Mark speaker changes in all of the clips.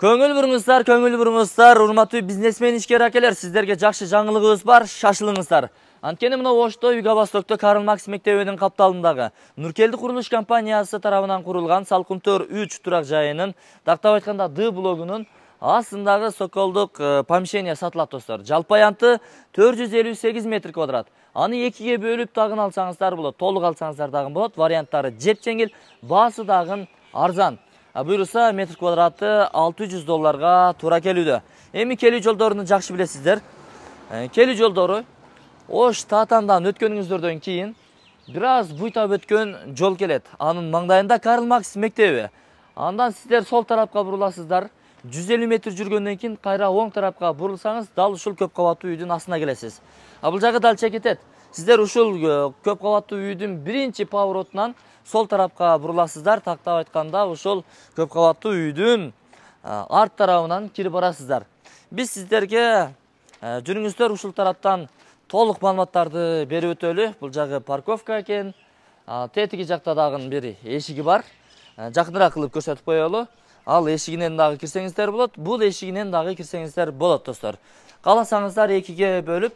Speaker 1: Көңүл буруңуздар, урматтуу бизнесмен ишкер акелер, сиздерге жакшы жаңылыгыбыз бар, шашылыңыздар. Анткени мына Ошто Юго-Востокто Карл Маркс мектебинин капталындагы Нуркелди курулуш компаниясы тарабынан курулган Салкунтөр 3 турак жайынын, тактап айтканда Д блогунун астындагы соколдук помещение сатылат достор. Жалпы аянты 458 метр квадрат. Аны экиге бөлүп тагын алсаңыздар болот, толук алсаңыздар дагы болот. Варианттары жеп жеңил, баасы дагы арзан. Буйруса метр квадраты $600 туура келүүдө. Эми келүү жолдорун жакшы билесиздер. Келүү жолдору Ош Татандан өткөнүңүздөрдөн кийин бир аз буйтап өткөн жол келет. Анын маңдайында Карл Маркс мектеби. Андан сиздер сол тарапка буруласыздар. 150 метр жүргөндөн кийин кайра оң тарапка бурулсаңыз, дал ушул көп кабаттуу үйдүн астына келесиз. Бул жагы дал чекетет. Сиздер ушул көп кабаттуу үйдүн биринчи поворотунан сол тарапка буруласыздар, тактап айтканда ушул көп кабаттуу үйдүн арт тарабынан кирип барасыздар. Биз сиздерге жүрүңүздөр ушул тараптан толук маалыматтарды берип өтөлү. Бул жагы парковка экен. Тетиги жакта дагы бир эшиги бар. Жакыныраак кылып көрсөтүп коелу. Ал эшигинен дагы кирсеңиздер болот. Бул эшигинен дагы кирсеңиздер болот достор. Кааласаңыздар экиге бөлүп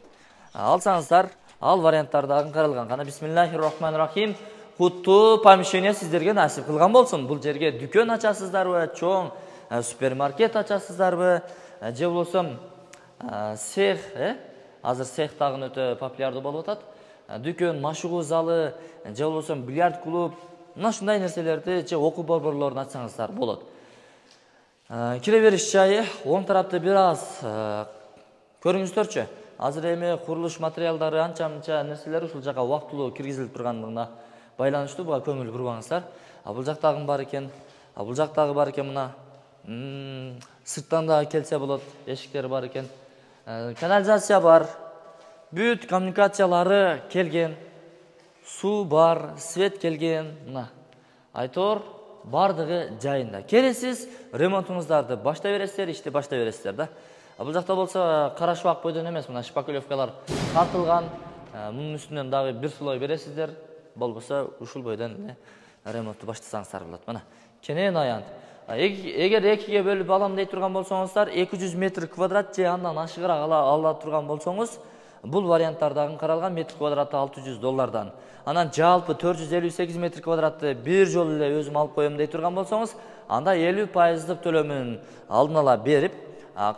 Speaker 1: алсаңыздар, ал варианттар дагы каралган. Кана бисмиллахир-рахманир-рахим. Куттуу помещение сиздерге насип кылган болсун. Бул жерге дүкөн ачасыздарбы, чоң супермаркет ачасыздарбы, же болбосо цех, азыр цех дагы өтө популярдуу болуп атат. Дүкөн, машыгуу залы, же болбосо бильярд клуб, мына ушундай нерселерди же окуу борборлорун ачсаңыздар болот. Кире бериш жайы оң тарапты бир аз көрүңүздөрчү. Азыр эми курулуш материалдары анча-мынча нерселер ушул жака убактылуу киргизилип турганына байланыштуу, буга көңүл бурбаңыздар. Бул жактагы бар экен. Бул жактагы бар экен мына. Сырттан да келсе болот, эшиктер бар экен. Канализация бар. Бүт коммуникациялары келген. Суу бар, свет келген. Мына. Айтор бардыгы жайында. Келесиз, ремонтуңуздарды баштай бересиздер, ишти баштай бересиздер да. Бул жакта болсо кара шыбак бойдон эмес, мына шпаклевкалар тартылган. Мунун үстүнөн дагы бир слой бересиздер. Болбосо ушул бойдон ремонтту баштасаңыздар болот. Мына кенен аянт. Эгер экиге бөлүп алам дей турган болсоңуздар, 200 метр квадрат же андан ашыгыраак ала турган болсоңуз, бул варианттар дагы каралган. Метр квадраты $600. Анан жалпы 458 метр квадратты бир жолу эле өзүм алып коем дей турган болсоңуз, анда 50% төлөмүн алдын ала берип,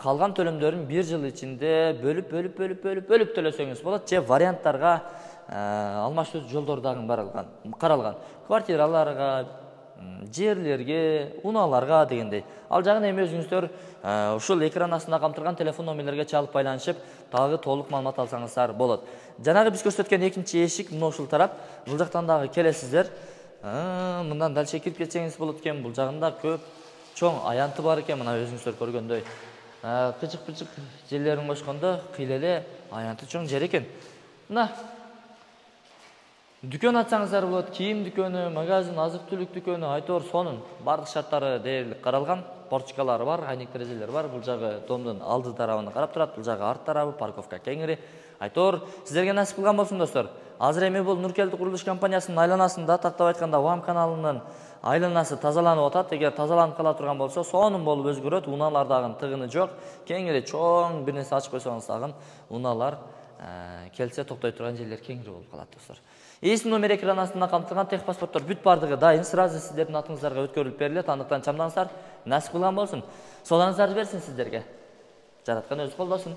Speaker 1: калган төлөмдөрүн бир жыл ичинде бөлүп төлөсөңүз болот. Же варианттарга алмаштуу жолдор дагы каралган. Квартираларга, жерлерге, унааларга дегендей. Ал жагын эми өзүңүздөр ушул экран астында камтылган телефон номерлерге чалып байланышып, дагы толук маалымат алсаңыздар болот. Жанагы биз көрсөткөн экинчи эшик мына ушул тарап. Бул жактан дагы келесиздер. Мындан дальше кирип кетсеңиз болот экен. Бул жагында көп чоң аянты бар экен, мына өзүңүздөр көргөндөй. Кычык-пычык жерлерин кошкондо кыйла эле аянты чоң жер экен. Мына дүкөн ачсаңыздар болот, кийим дүкөнү, магазин, азык-түлүк дүкөнү, айтор сонун бардык шарттары дээрлик каралган. Порчкалары бар, айнек терезелер бар. Бул жагы домдун алды тарабына карап турат, бул жагы арт тарабы, парковка кеңири. Айтор сиздерге насип кылган болсун достор. Азыр эми бул Нуркелди курулуш компаниясынын айланасында, тактап айтканда ВАМ каналынын айланасы тазаланып атат. Эгер тазаланып кала турган болсо, сонун болуп өзгөрөт. Унаалар дагы тыгыны жок. Кеңири чоң бир нерсе ачып койсоңуз дагы унаалар келсе токтой турган жерлер кеңири болуп калат достор. Эсим номер экран астында камтылган техпаспорттор бүт бардыгы дайын, сразу сиздердин атыңыздарга өткөрүлүп берилет. Андыктан чамдаңыздар, насип кылган болсун. Соларыңыздарды берсин сиздерге. Жараткан өзү колдосун.